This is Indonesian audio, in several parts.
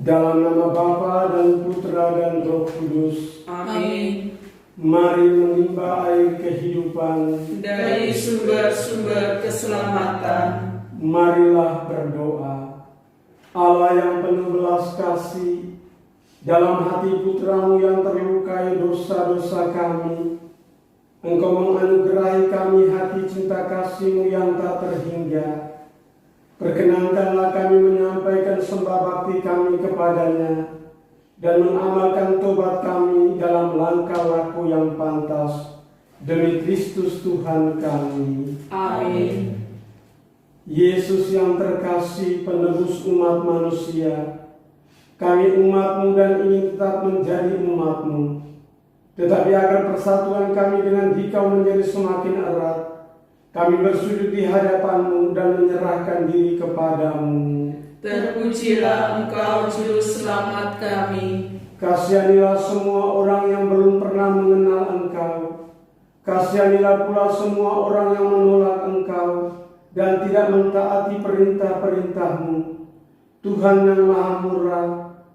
Dalam nama Bapa dan Putra dan Roh Kudus. Amin. Mari menimba air kehidupan dari sumber-sumber keselamatan. Marilah berdoa. Allah yang penuh belas kasih, dalam hati Putramu yang terlukai dosa-dosa kami, Engkau menganugerahi kami hati cinta kasih-Mu yang tak terhingga. Perkenankanlah kami menyampaikan sembah bakti kami kepadanya dan mengamalkan tobat kami dalam langkah laku yang pantas demi Kristus Tuhan kami. Amin. Yesus yang terkasih, penebus umat manusia, kami umat-Mu dan ingin tetap menjadi umat-Mu. Tetapi agar persatuan kami dengan Dikau menjadi semakin erat, kami bersujud di hadapan-Mu dan menyerahkan diri kepada-Mu. Terpujilah Engkau Juru Selamat kami. Kasihanilah semua orang yang belum pernah mengenal Engkau. Kasihanilah pula semua orang yang menolak Engkau dan tidak mentaati perintah-perintah-Mu. Tuhan yang Maha Murah,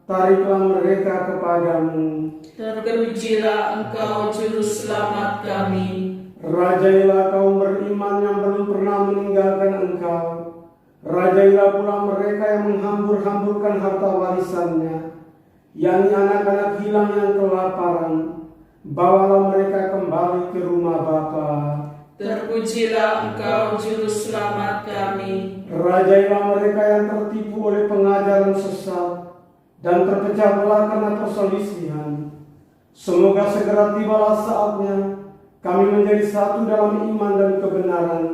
tariklah mereka kepada-Mu. Terpujilah Engkau Juru Selamat kami. Rajailah kaum beriman yang belum pernah meninggalkan Engkau. Rajailah pula mereka yang menghambur-hamburkan harta warisannya, yakni anak-anak hilang yang kelaparan. Bawalah mereka kembali ke rumah Bapa. Terpujilah Engkau Juru Selamat kami. Rajailah mereka yang tertipu oleh pengajaran sesat dan terpecah belah karena perselisihan. Semoga segera tibalah saatnya kami menjadi satu dalam iman dan kebenaran,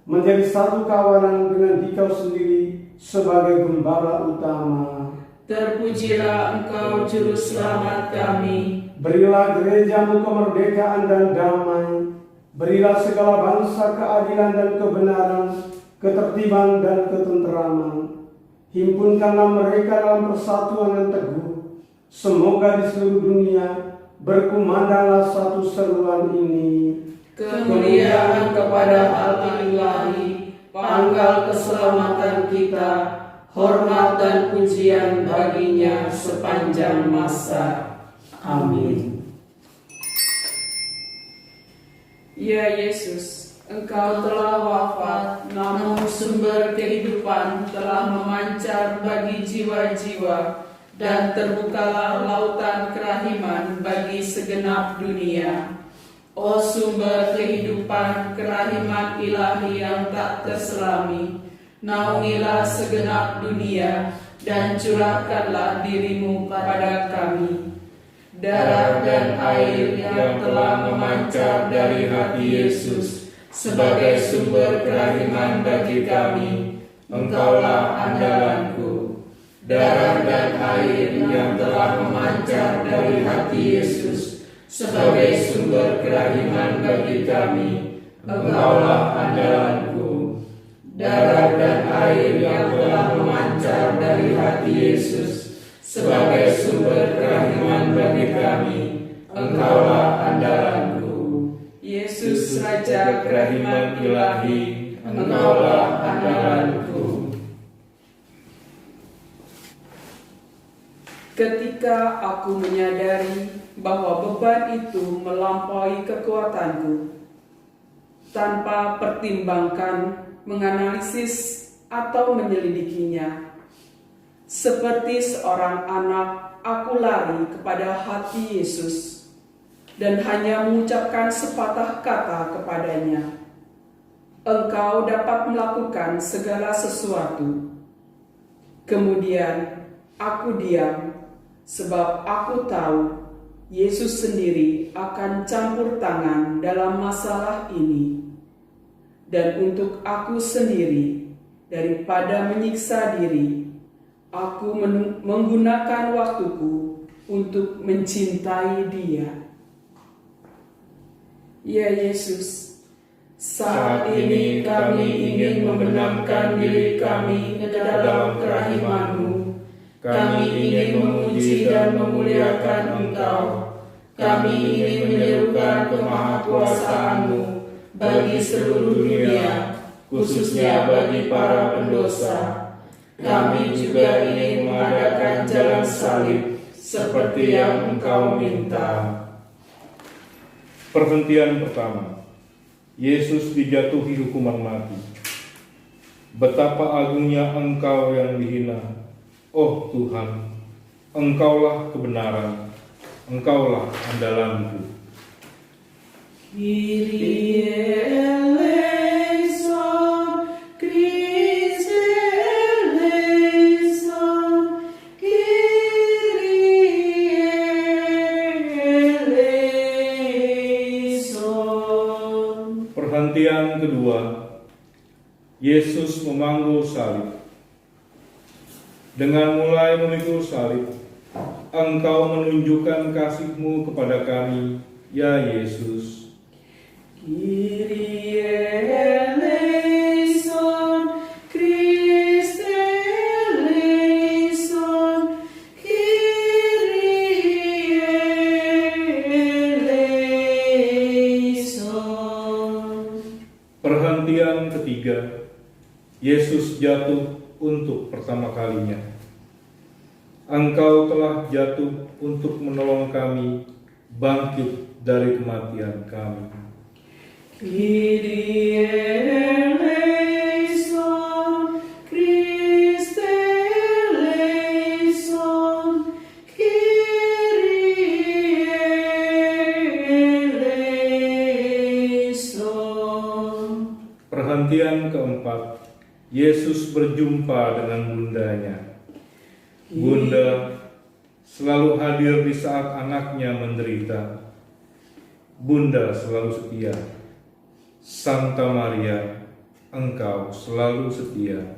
menjadi satu kawanan dengan Dikau sendiri sebagai gembala utama. Terpujilah Engkau Juru Selamat kami. Berilah gereja-Mu kemerdekaan dan damai. Berilah segala bangsa keadilan dan kebenaran, ketertiban dan ketenteraman. Himpunkanlah mereka dalam persatuan yang teguh. Semoga di seluruh dunia berkumandanglah satu seruan ini. Kemuliaan kepada Allah ilahi, pangkal keselamatan kita, hormat dan pujian baginya sepanjang masa. Amin. Ya Yesus, Engkau telah wafat, namun sumber kehidupan telah memancar bagi jiwa-jiwa, dan terbukalah lautan kerahiman bagi segenap dunia. O sumber kehidupan, kerahiman ilahi yang tak terselami, naungilah segenap dunia dan curahkanlah diri-Mu pada kami. Darah dan air yang telah memancar dari hati Yesus sebagai sumber kerahiman bagi kami, Engkaulah andalanku. Darah dan air yang telah memancar dari hati Yesus sebagai sumber kerahiman bagi kami, Engkaulah andalanku. Darah dan air yang telah memancar dari hati Yesus sebagai sumber kerahiman bagi kami, Engkaulah andalanku. Yesus Raja kerahiman ilahi, Engkaulah andalanku. Ketika aku menyadari bahwa beban itu melampaui kekuatanku, tanpa pertimbangkan, menganalisis, atau menyelidikinya, seperti seorang anak, aku lari kepada hati Yesus. dan hanya mengucapkan sepatah kata kepadanya, engkau dapat melakukan segala sesuatu. Kemudian aku diam, sebab aku tahu Yesus sendiri akan campur tangan dalam masalah ini. Dan untuk aku sendiri, daripada menyiksa diri, aku menggunakan waktuku untuk mencintai Dia. Ya Yesus, saat ini kami ingin membenamkan diri kami ke dalam kerahiman-Mu. Kami ingin memuji dan memuliakan Engkau. Kami ingin menyerukan kemahakuasaan-Mu bagi seluruh dunia, khususnya bagi para pendosa. Kami juga ingin mengadakan jalan salib seperti yang Engkau minta. Perhentian pertama, Yesus dijatuhi hukuman mati. Betapa agungnya Engkau yang dihina. Oh Tuhan, Engkaulah kebenaran, Engkaulah andalanku. Kyrie eleison, Christe eleison, Kyrie eleison. Perhentian kedua, Yesus memanggul salib. Dengan mulai memikul salib, Engkau menunjukkan kasih-Mu kepada kami, ya Yesus. Kyrie eleison, Christe eleison, Kyrie eleison. Perhentian ketiga, Yesus jatuh untuk pertama kalinya. Engkau telah jatuh untuk menolong kami bangkit dari kematian kami. Kyrie eleison, Christe eleison, Kyrie eleison. Perhentian keempat, Yesus berjumpa dengan bundanya. Bunda selalu hadir di saat anaknya menderita. Bunda selalu setia. Santa Maria, Engkau selalu setia.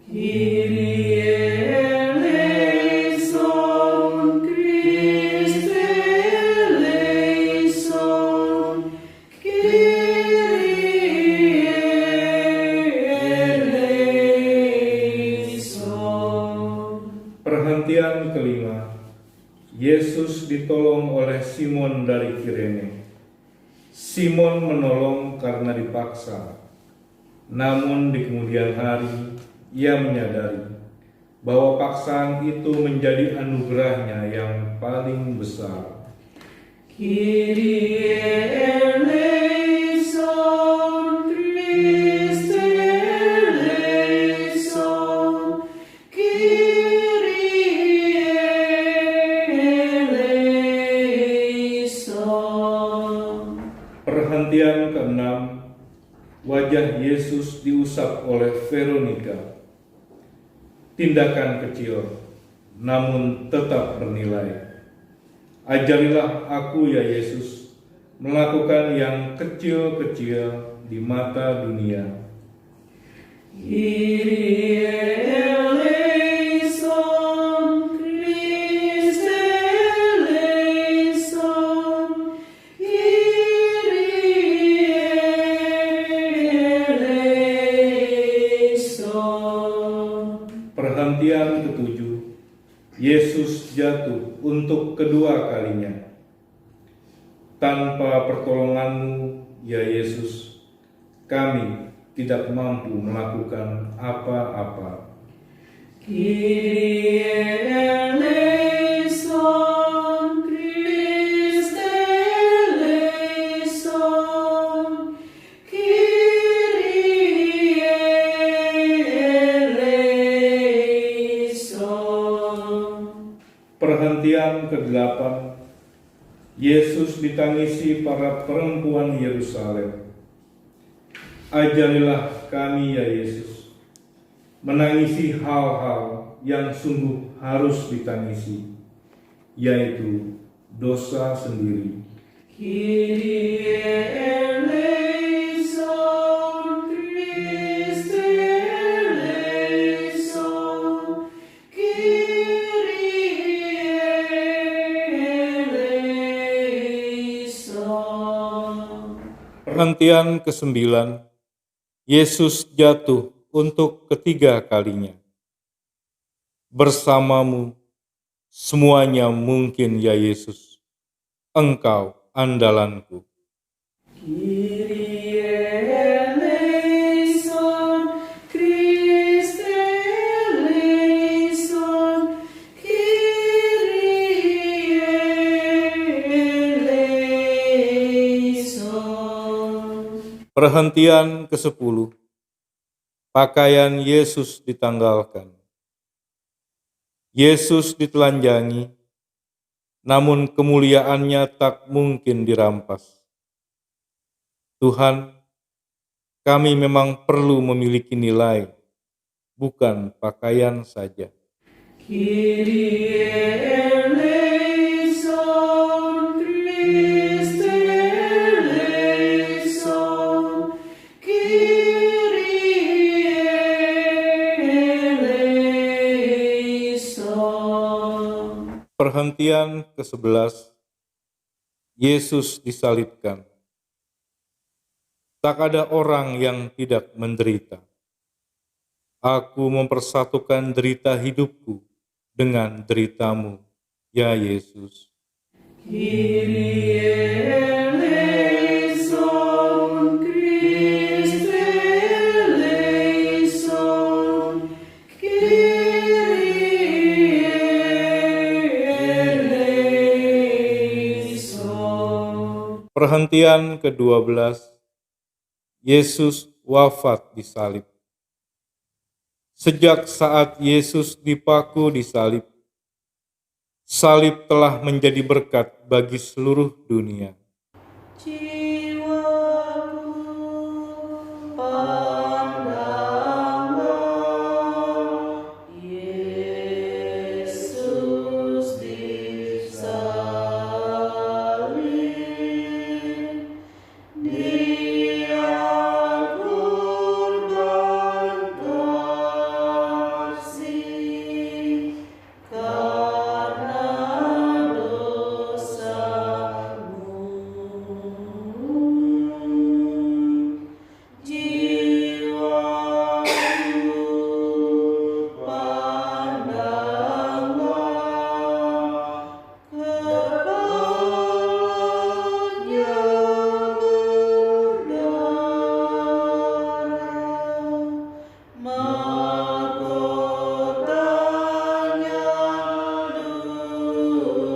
Kyrie eleison, Christe eleison, Kyrie eleison. Perhentian kelima, Yesus ditolong oleh Simon dari Kirene. Simon menolong karena dipaksa. Namun di kemudian hari, ia menyadari bahwa paksaan itu menjadi anugerahnya yang paling besar. Kyrie eleison, Christe eleison, Kyrie eleison. Perhentian keenam, wajah Yesus diusap oleh Veronica. Tindakan kecil, namun tetap bernilai. Ajarilah aku ya Yesus, melakukan yang kecil-kecil di mata dunia. Kyrie eleison, Christe eleison, Kyrie eleison. Perhentian ketujuh, Yesus jatuh untuk kedua kalinya. Tanpa pertolongan-Mu, ya Yesus, kami tidak mampu melakukan apa-apa. Kyrie eleison, Christe eleison, Kyrie eleison. Perhentian ke-8, Yesus ditangisi para perempuan Yerusalem. Ajarilah kami ya Yesus, menangisi hal-hal yang sungguh harus ditangisi, yaitu dosa sendiri. Kyrie eleison, Christe eleison, Kyrie eleison. Perhentian ke-9, Yesus jatuh untuk ketiga kalinya. Bersamamu semuanya mungkin ya Yesus, Engkau andalanku. Kyrie eleison, Christe eleison, Kyrie eleison. Perhentian ke-10, pakaian Yesus ditanggalkan. Yesus ditelanjangi, namun kemuliaannya tak mungkin dirampas. Tuhan, kami memang perlu memiliki nilai, bukan pakaian saja. Kyrie eleison, Christe eleison, Kyrie eleison. Perhentian ke-11, Yesus disalibkan. Tak ada orang yang tidak menderita. Aku mempersatukan derita hidupku dengan deritamu, ya Yesus. Kyrie eleison, Christe eleison, Kyrie eleison. Perhentian ke-12, Yesus wafat di salib. Sejak saat Yesus dipaku di salib, salib telah menjadi berkat bagi seluruh dunia. Jiwaku pandanglah Yesus disalib, Dia korban kasih karena dosamu. Jiwaku pandanglah kepalanya berdarah, mahkotanya duri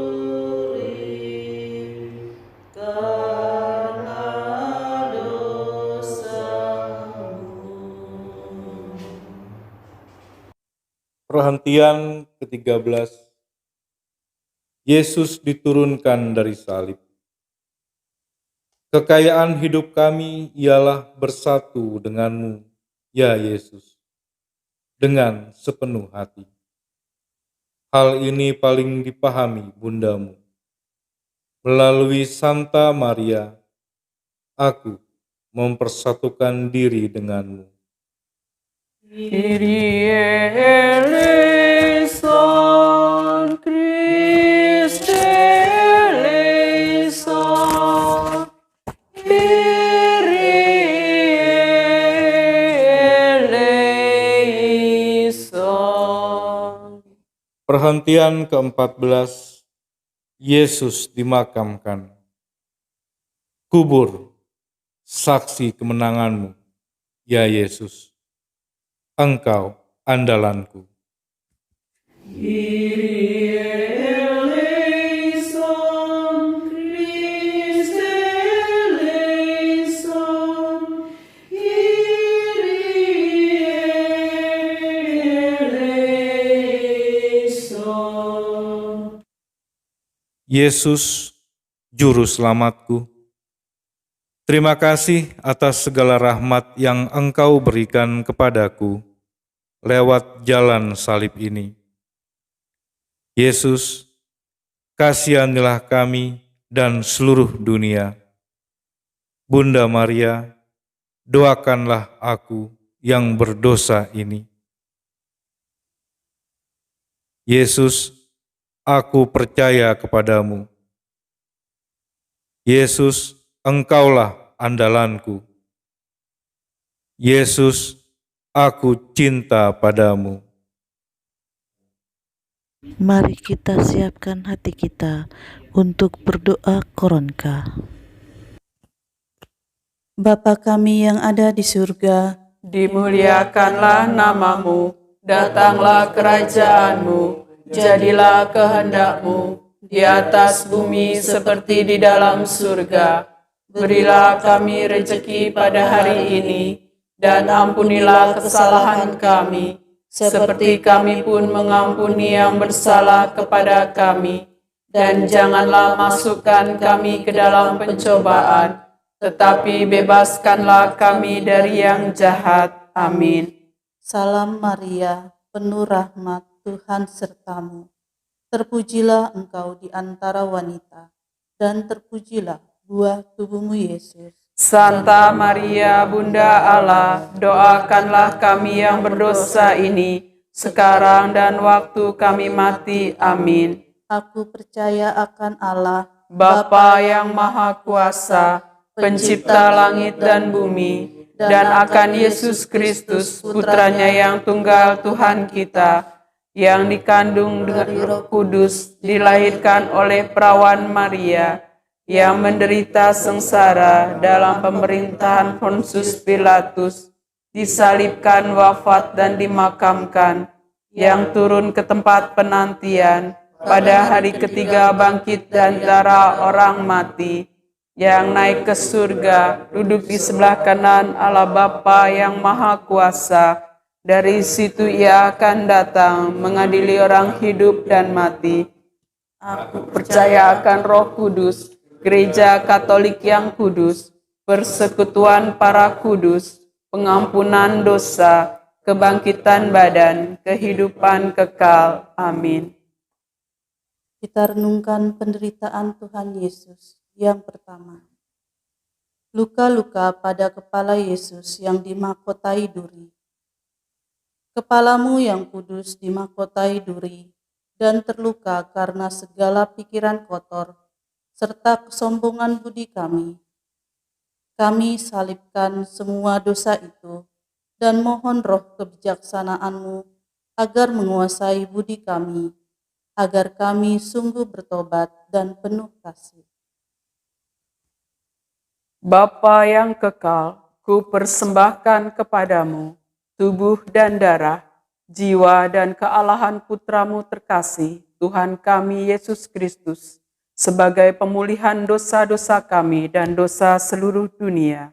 karena dosamu. Perhentian ke-13, Yesus diturunkan dari salib. Kekayaan hidup kami ialah bersatu denganmu, ya Yesus, dengan sepenuh hati. Hal ini paling dipahami bundamu. Melalui Santa Maria, aku mempersatukan diri denganmu. Kyrie eleison, Christe eleison, Kyrie eleison. Perhentian ke-14, Yesus dimakamkan. Kubur, saksi kemenanganmu, ya Yesus. Engkau andalanku. Kyrie eleison, Christe eleison, Kyrie eleison. Yesus Juru Selamatku. Terima kasih atas segala rahmat yang Engkau berikan kepadaku lewat jalan salib ini. Yesus, kasihanilah kami dan seluruh dunia. Bunda Maria, doakanlah aku yang berdosa ini. Yesus, aku percaya kepadamu. Yesus, Engkaulah andalanku. Yesus, aku cinta padamu. Mari kita siapkan hati kita untuk berdoa koronka. Bapa kami yang ada di surga, Dimuliakanlah namamu, datanglah kerajaanmu, jadilah kehendak-Mu di atas bumi seperti di dalam surga. Berilah kami rejeki pada hari ini, dan ampunilah kesalahan kami, seperti kami pun mengampuni yang bersalah kepada kami. Dan janganlah masukkan kami ke dalam pencobaan, tetapi bebaskanlah kami dari yang jahat. Amin. Salam Maria, penuh rahmat, Tuhan sertamu. Terpujilah engkau di antara wanita, dan terpujilah buah tubuhmu Yesus. Santa Maria, Bunda Allah, doakanlah kami yang berdosa ini, sekarang dan waktu kami mati. Amin. Aku percaya akan Allah, Bapa yang Maha Kuasa, Pencipta langit dan bumi, dan akan Yesus Kristus, Putranya yang tunggal Tuhan kita, yang dikandung dari Roh Kudus, dilahirkan oleh perawan Maria, yang menderita sengsara dalam pemerintahan Pontius Pilatus, disalibkan, wafat, dan dimakamkan, yang turun ke tempat penantian, pada hari ketiga bangkit dari antara orang mati, yang naik ke surga, duduk di sebelah kanan Allah Bapa yang Maha Kuasa. Dari situ Ia akan datang mengadili orang hidup dan mati. Aku percaya akan Roh Kudus, Gereja Katolik yang kudus, persekutuan para kudus, pengampunan dosa, kebangkitan badan, kehidupan kekal. Amin. kita renungkan penderitaan Tuhan Yesus. Yang pertama, luka-luka pada kepala Yesus yang dimahkotai duri. Kepalamu yang kudus dimahkotai duri dan terluka karena segala pikiran kotor serta kesombongan budi kami. Kami salibkan semua dosa itu dan mohon roh kebijaksanaan-Mu agar menguasai budi kami, agar kami sungguh bertobat dan penuh kasih. Bapa yang kekal, ku persembahkan kepadamu tubuh dan darah, jiwa dan kealahan Putramu terkasih, Tuhan kami Yesus Kristus, sebagai pemulihan dosa-dosa kami dan dosa seluruh dunia.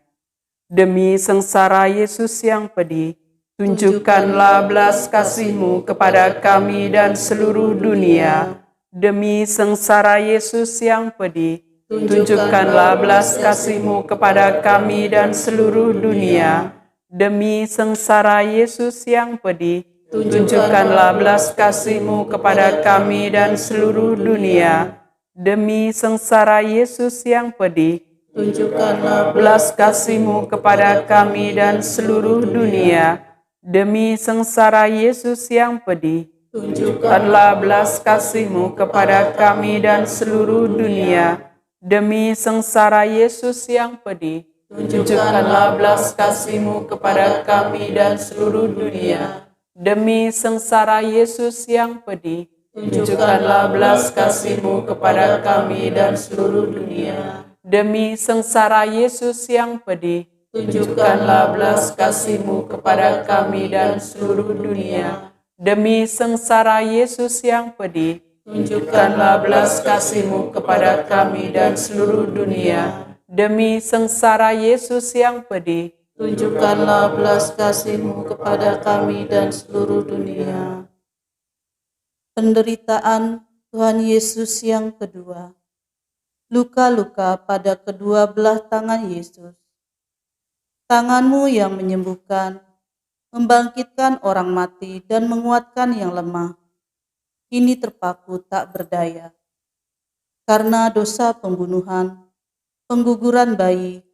Demi sengsara Yesus yang pedih, tunjukkanlah belas kasih-Mu kepada kami dan seluruh dunia. Demi sengsara Yesus yang pedih, tunjukkanlah belas kasih-Mu kepada kami dan seluruh dunia. Demi sengsara Yesus yang pedih, tunjukkanlah belas kasih-Mu kepada kami dan seluruh dunia. Demi sengsara Yesus yang pedih, tunjukkanlah belas kasih-Mu kepada kami dan seluruh dunia. Demi sengsara Yesus yang pedih, tunjukkanlah belas kasih-Mu kepada kami dan seluruh dunia. Demi sengsara Yesus yang pedih, tunjukkanlah belas kasih-Mu kepada kami dan seluruh dunia. Demi sengsara Yesus yang pedih, tunjukkanlah belas kasih-Mu kepada kami dan seluruh dunia. Demi sengsara Yesus yang pedih, tunjukkanlah belas kasih-Mu kepada kami dan seluruh dunia. Demi sengsara Yesus yang pedih, tunjukkanlah belas kasih-Mu kepada kami dan seluruh dunia. Demi sengsara Yesus yang pedih, tunjukkanlah belas kasih-Mu kepada kami dan seluruh dunia. Penderitaan Tuhan Yesus yang kedua. luka-luka pada kedua belah tangan Yesus. Tangan-Mu yang menyembuhkan, membangkitkan orang mati dan menguatkan yang lemah, kini terpaku tak berdaya. Karena dosa pembunuhan, pengguguran bayi,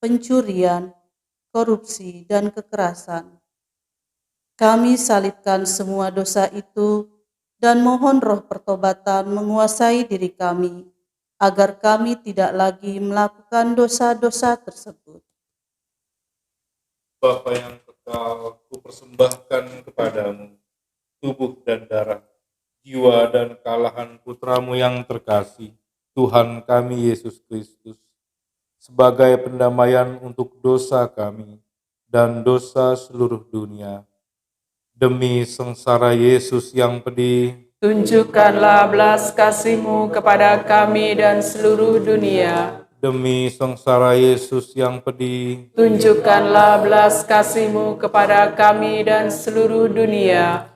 pencurian, korupsi, dan kekerasan. Kami salibkan semua dosa itu dan mohon roh pertobatan menguasai diri kami, agar kami tidak lagi melakukan dosa-dosa tersebut. Bapa yang kekal, kupersembahkan kepadamu tubuh dan darah, jiwa dan kealahan putramu yang terkasih, Tuhan kami Yesus Kristus, sebagai pendamaian untuk dosa kami dan dosa seluruh dunia. Demi sengsara Yesus yang pedih, Tunjukkanlah belas kasih-Mu kepada kami dan seluruh dunia. demi sengsara Yesus yang pedih, Tunjukkanlah belas kasih-Mu kepada kami dan seluruh dunia.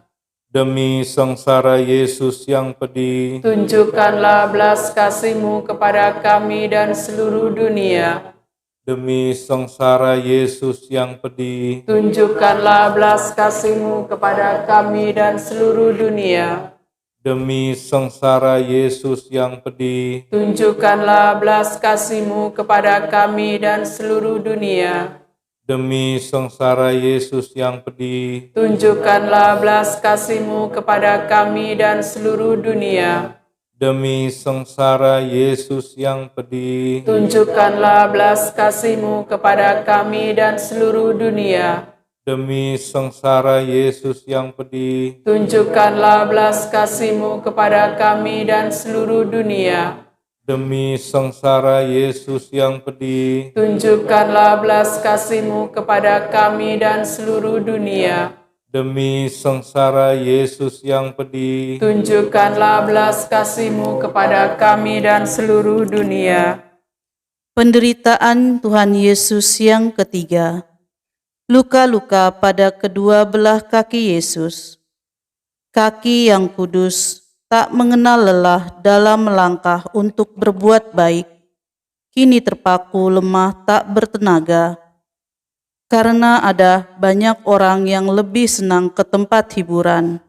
demi sengsara Yesus yang pedih, Tunjukkanlah belas kasih-Mu kepada kami dan seluruh dunia. demi sengsara Yesus yang pedih, Tunjukkanlah belas kasih-Mu kepada kami dan seluruh dunia. demi sengsara Yesus yang pedih, Tunjukkanlah belas kasih-Mu kepada kami dan seluruh dunia. demi sengsara Yesus yang pedih, Tunjukkanlah belas kasih-Mu kepada kami dan seluruh dunia. demi sengsara Yesus yang pedih, Tunjukkanlah belas kasih-Mu kepada kami dan seluruh dunia. demi sengsara Yesus yang pedih, Tunjukkanlah belas kasih-Mu kepada kami dan seluruh dunia. demi sengsara Yesus yang pedih, Tunjukkanlah belas kasih-Mu kepada kami dan seluruh dunia. demi sengsara Yesus yang pedih, Tunjukkanlah belas kasih-Mu kepada kami dan seluruh dunia. Penderitaan Tuhan Yesus yang ketiga. Luka-luka pada kedua belah kaki Yesus. Kaki yang kudus, tak mengenal lelah dalam melangkah untuk berbuat baik, kini terpaku lemah tak bertenaga. Karena ada banyak orang yang lebih senang ke tempat hiburan,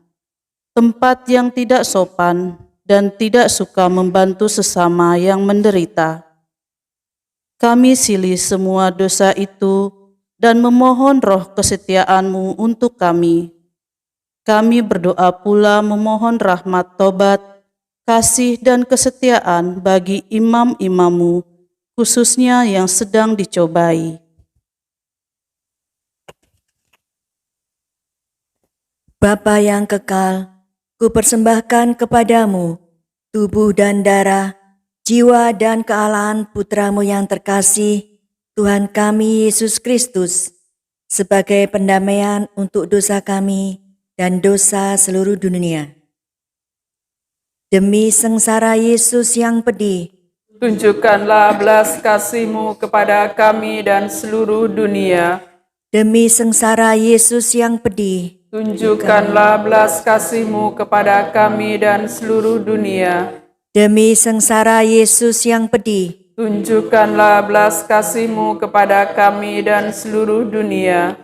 tempat yang tidak sopan dan tidak suka membantu sesama yang menderita. Kami silih semua dosa itu dan memohon roh kesetiaan-Mu untuk kami. Kami berdoa pula memohon rahmat tobat, kasih dan kesetiaan bagi imam-imam-Mu, khususnya yang sedang dicobai. Bapa yang kekal, kupersembahkan kepadamu tubuh dan darah, jiwa dan kealahan putramu yang terkasih, Tuhan kami Yesus Kristus, sebagai pendamaian untuk dosa kami dan dosa seluruh dunia. Demi sengsara Yesus yang pedih, Tunjukkanlah belas kasih-Mu kepada kami dan seluruh dunia. demi sengsara Yesus yang pedih, Tunjukkanlah belas kasih-Mu kepada kami dan seluruh dunia. demi sengsara Yesus yang pedih, Tunjukkanlah belas kasih-Mu kepada kami dan seluruh dunia.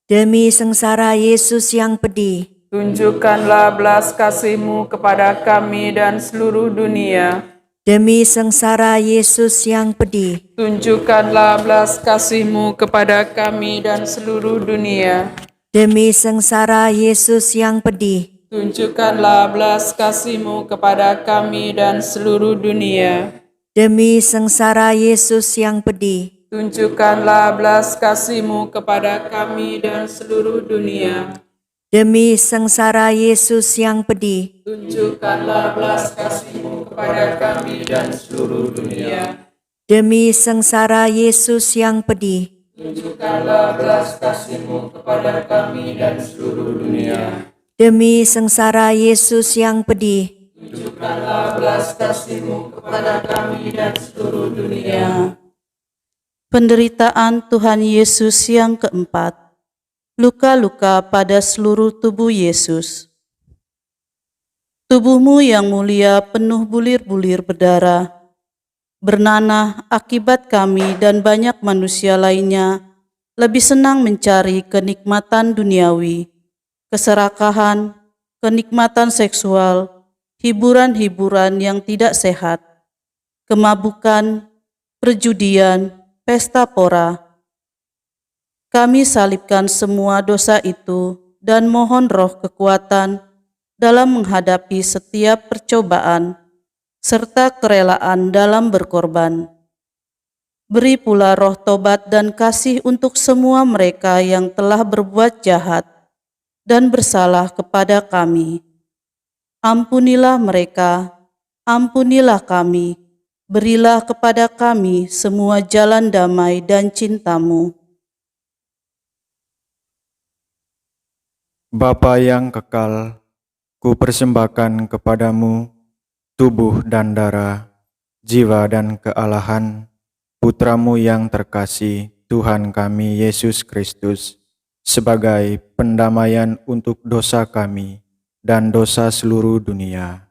demi sengsara Yesus yang pedih, Tunjukkanlah belas kasih-Mu kepada kami dan seluruh dunia. demi sengsara Yesus yang pedih, Tunjukkanlah belas kasih-Mu kepada kami dan seluruh dunia. demi sengsara Yesus yang pedih, Tunjukkanlah belas kasih-Mu kepada kami dan seluruh dunia. demi sengsara Yesus yang pedih, Tunjukkanlah belas kasih-Mu kepada kami dan seluruh dunia. demi sengsara Yesus yang pedih, Tunjukkanlah belas kasih-Mu kepada kami dan seluruh dunia. demi sengsara Yesus yang pedih, Tunjukkanlah belas kasih-Mu kepada kami dan seluruh dunia. demi sengsara Yesus yang pedih, Tunjukkanlah belas kasih-Mu kepada kami dan seluruh dunia. Penderitaan Tuhan Yesus yang keempat. Luka-luka pada seluruh tubuh Yesus. Tubuh-Mu yang mulia penuh bulir-bulir berdarah. bernanah akibat kami dan banyak manusia lainnya lebih senang mencari kenikmatan duniawi, keserakahan, kenikmatan seksual, hiburan-hiburan yang tidak sehat, kemabukan, perjudian, pesta pora. Kami salibkan semua dosa itu dan mohon roh kekuatan dalam menghadapi setiap percobaan, serta kerelaan dalam berkorban. Beri pula roh tobat dan kasih untuk semua mereka yang telah berbuat jahat dan bersalah kepada kami. Ampunilah mereka, ampunilah kami, berilah kepada kami semua jalan damai dan cinta-Mu. Bapa yang kekal, ku persembahkan kepadamu tubuh dan darah, jiwa dan kealahan Putramu yang terkasih, Tuhan kami Yesus Kristus, sebagai pendamaian untuk dosa kami dan dosa seluruh dunia.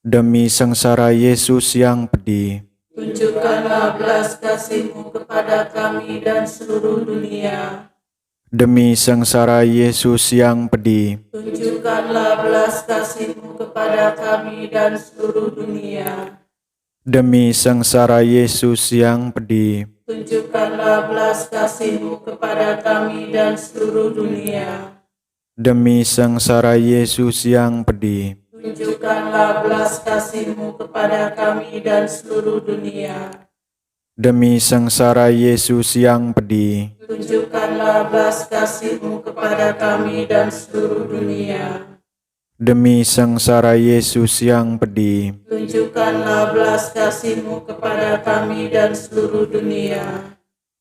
Demi sengsara Yesus yang pedih, Tunjukkanlah belas kasih-Mu kepada kami dan seluruh dunia. demi sengsara Yesus yang pedih, Tunjukkanlah belas kasih-Mu kepada kami dan seluruh dunia. demi sengsara Yesus yang pedih, Tunjukkanlah belas kasih-Mu kepada kami dan seluruh dunia. demi sengsara Yesus yang pedih, Tunjukkanlah belas kasih-Mu kepada kami dan seluruh dunia. demi sengsara Yesus yang pedih, Tunjukkanlah belas kasih-Mu kepada kami dan seluruh dunia. demi sengsara Yesus yang pedih, Tunjukkanlah belas kasih-Mu kepada kami dan seluruh dunia.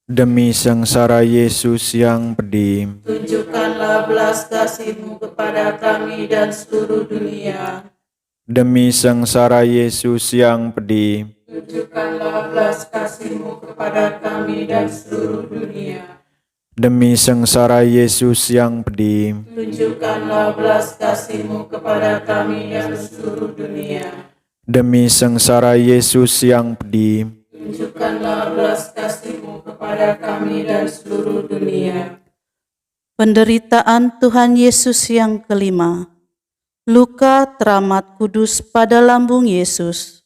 demi sengsara Yesus yang pedih, Tunjukkanlah belas kasih-Mu kepada kami dan seluruh dunia. demi sengsara Yesus yang pedih, Tunjukkanlah belas kasih-Mu kepada kami dan seluruh dunia. demi sengsara Yesus yang pedih, Tunjukkanlah belas kasih-Mu kepada kami dan seluruh dunia. demi sengsara Yesus yang pedih, Tunjukkanlah belas kasih-Mu kepada kami dan seluruh dunia. Penderitaan Tuhan Yesus yang kelima. Luka teramat kudus pada lambung Yesus.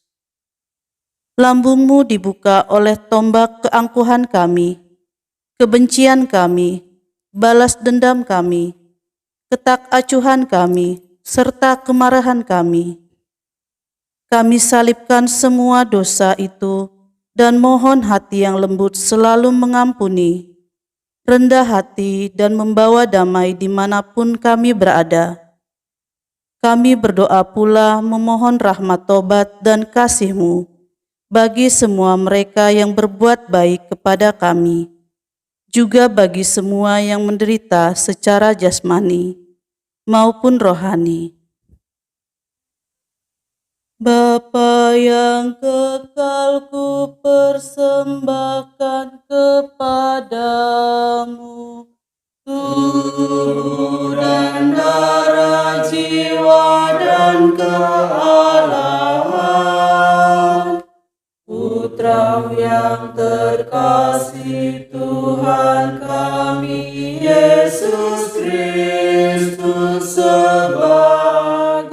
Lambungmu dibuka oleh tombak keangkuhan kami, kebencian kami, balas dendam kami, ketak acuhan kami, serta kemarahan kami. Kami salibkan semua dosa itu dan mohon hati yang lembut selalu mengampuni, rendah hati dan membawa damai dimanapun kami berada. Kami berdoa pula memohon rahmat tobat dan kasih-Mu bagi semua mereka yang berbuat baik kepada kami, juga bagi semua yang menderita secara jasmani maupun rohani. Bapa yang kekal, ku persembahkan kepadamu tubuh dan darah, jiwa dan kealahan Putra-Mu yang terkasih, Tuhan kami Yesus Kristus, sebagai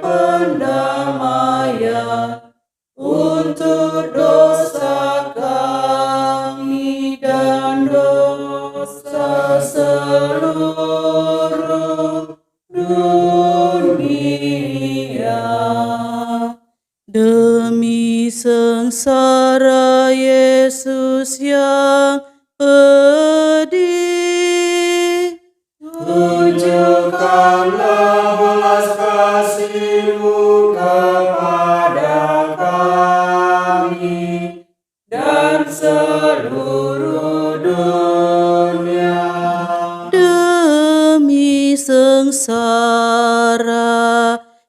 pendamaian untuk dosa kami dan dosa seluruh dunia. Demi sengsara Yesus yang pedih, tunjukkanlah belas kasih-Mu kepada kami dan seluruh dunia. Demi sengsara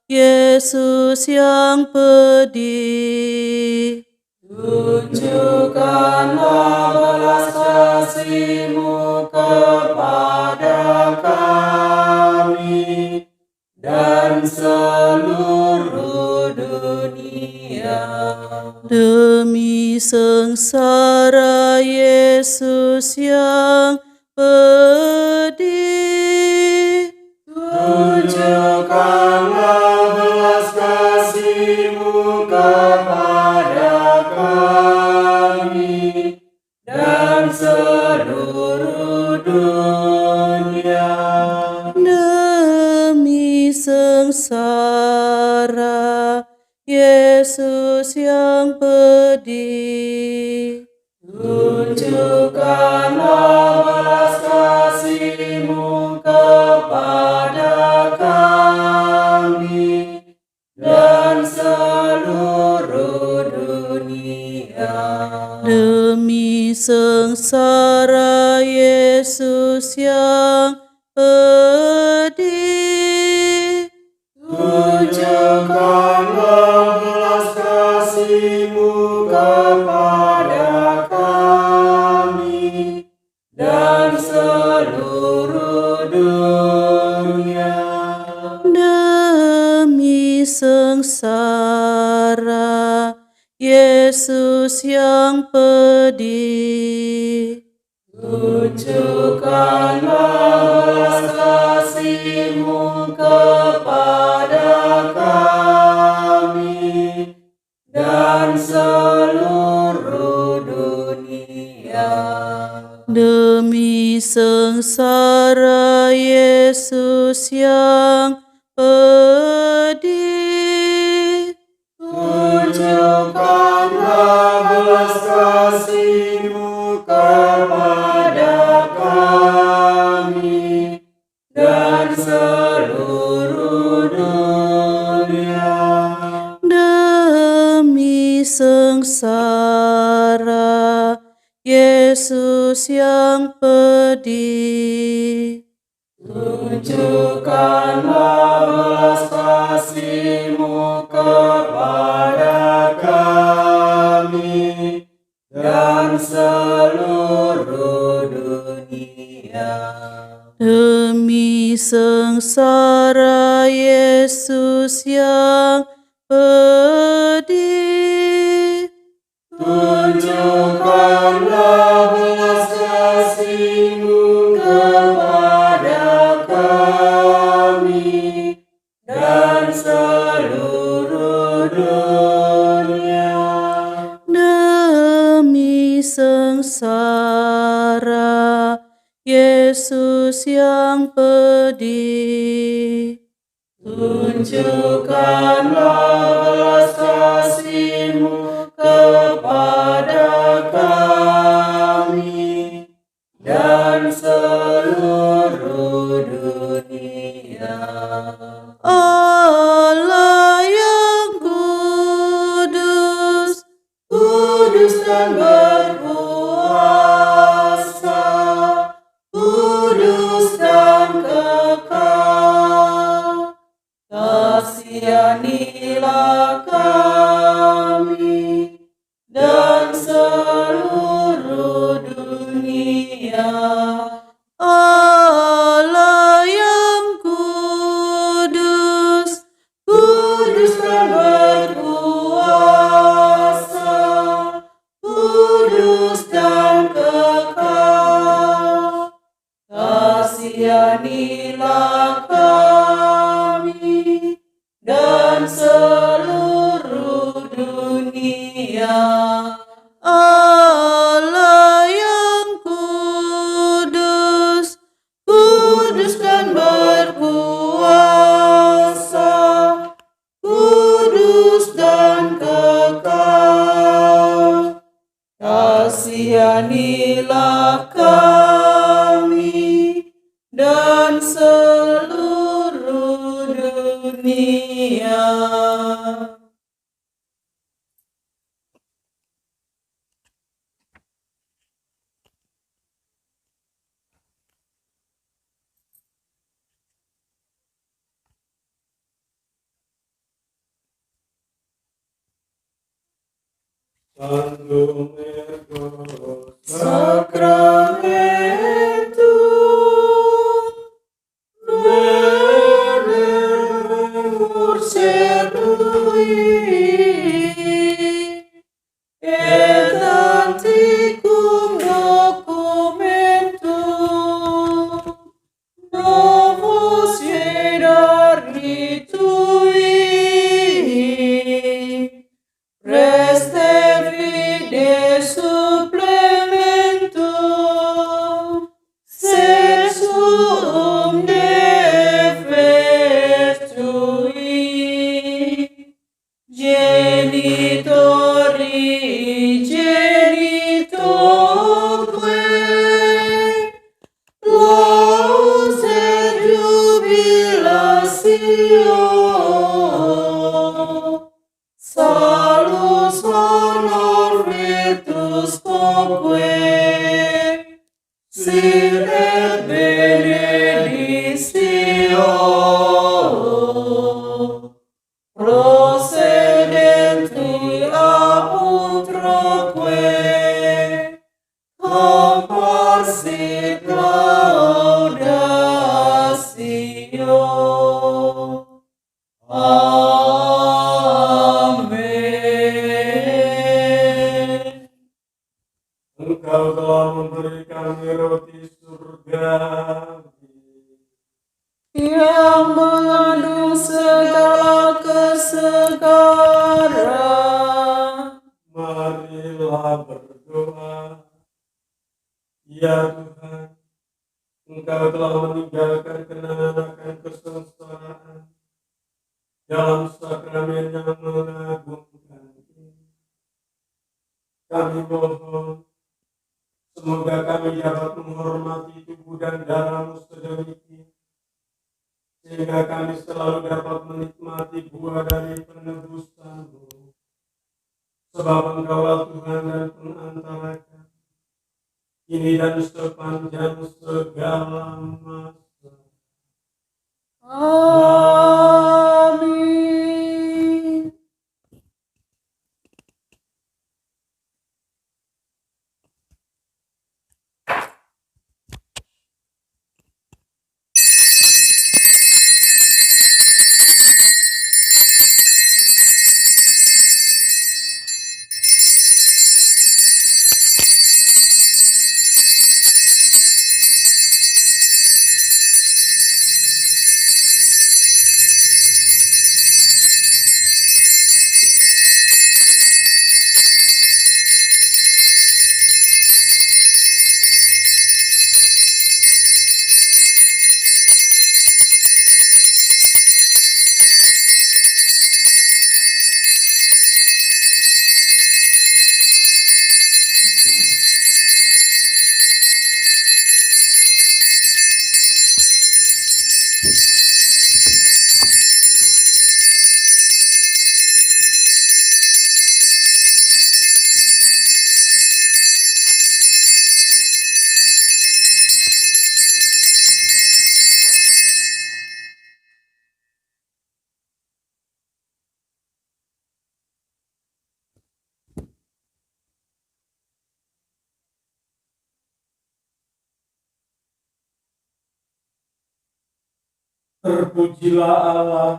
Yesus yang pedih, tunjukkanlah belas kasih-Mu kepada kami dan seluruh dunia. Yesus yang pedih. Tunjukkanlah belas kasih-Mu kepada kami dan seluruh dunia. Demi sengsara Yesus yang pedih. Tunjukkanlah belas kasih-Mu kepada kami dan seluruh dunia. Demi sengsara Yesus yang pedih. Tunjukkanlah belas kasih-Mu kepada kami dan seluruh dunia. Demi sengsara Yesus yang pedih. Tunjukkanlah belas kasih-Mu kepada kami dan seluruh dunia. Demi sengsara Yesus yang pedih. Tunjukkanlah belas kasih-Mu kepada kami dan seluruh dunia. Demi sengsara Yesus yang pedih. Tunjukkanlah belas kasih-Mu kepada kami dan seluruh dunia. Demi sengsara Yesus yang pedih. Tunjukkanlah belas kasih-Mu kepada kami dan seluruh dunia. Demi sengsara Yesus yang pedih. Tunjukkanlah belas kasih-Mu kepada kami dan seluruh dunia. Allah yang kudus, Kudus dan berkuasa, kudus dan kekal, kasihanilah kami dan seluruh dunia. Allah yang kudus, Kudus dan berkuasa, kudus dan kekal, kasihanilah kami dan seluruh dunia. Allah yang kudus, Kudus dan berkuasa, kudus dan kekal, kasihanilah kami dan seluruh dunia. Santum ergo sacramentum veneremur sedui et antiquum docum Siret benedictio, procedenti utroque, comparsit laudatio. Amin. Engkau telah memberi kami roti surgawi, Yang mengandung segala kesegaran. marilah berdoa. Ya Tuhan, Engkau telah meninggalkan kenangan akan kesengsaraan dalam sakramen yang mengagumkan ini. Kami mohon, semoga kami dapat menghormati tubuh dan darah-Mu sedemikian, sehingga kami selalu dapat menikmati buah dari penebusan-Mu. Sebab Engkaulah Tuhan dan pengantara kami, kini dan sepanjang segala masa. Amin. Terpujilah Allah,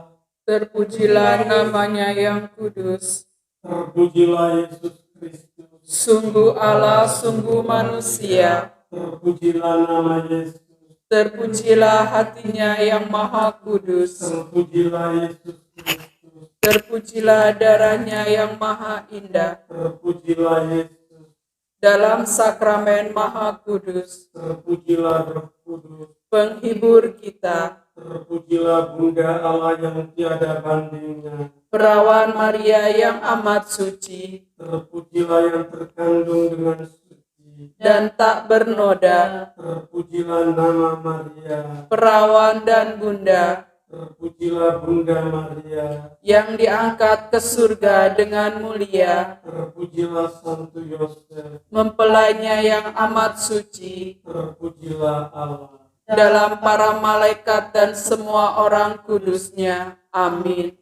Terpujilah namanya yang kudus. terpujilah Yesus Kristus, Sungguh Allah, sungguh manusia. terpujilah nama Yesus, Terpujilah hatinya yang maha kudus. terpujilah Yesus Kristus, Terpujilah darahnya yang maha indah. terpujilah Yesus, Dalam sakramen maha kudus, terpujilah Roh Kudus, penghibur kita. terpujilah Bunda Allah yang tiada bandingnya, Perawan Maria yang amat suci terpujilah yang terkandung dengan suci, dan tak bernoda. terpujilah nama Maria, Perawan dan bunda terpujilah Bunda Maria, yang diangkat ke surga dengan mulia. terpujilah Santo Yosef, Mempelainya yang amat suci. terpujilah Allah. Dalam para malaikat dan semua orang kudusnya. Amin.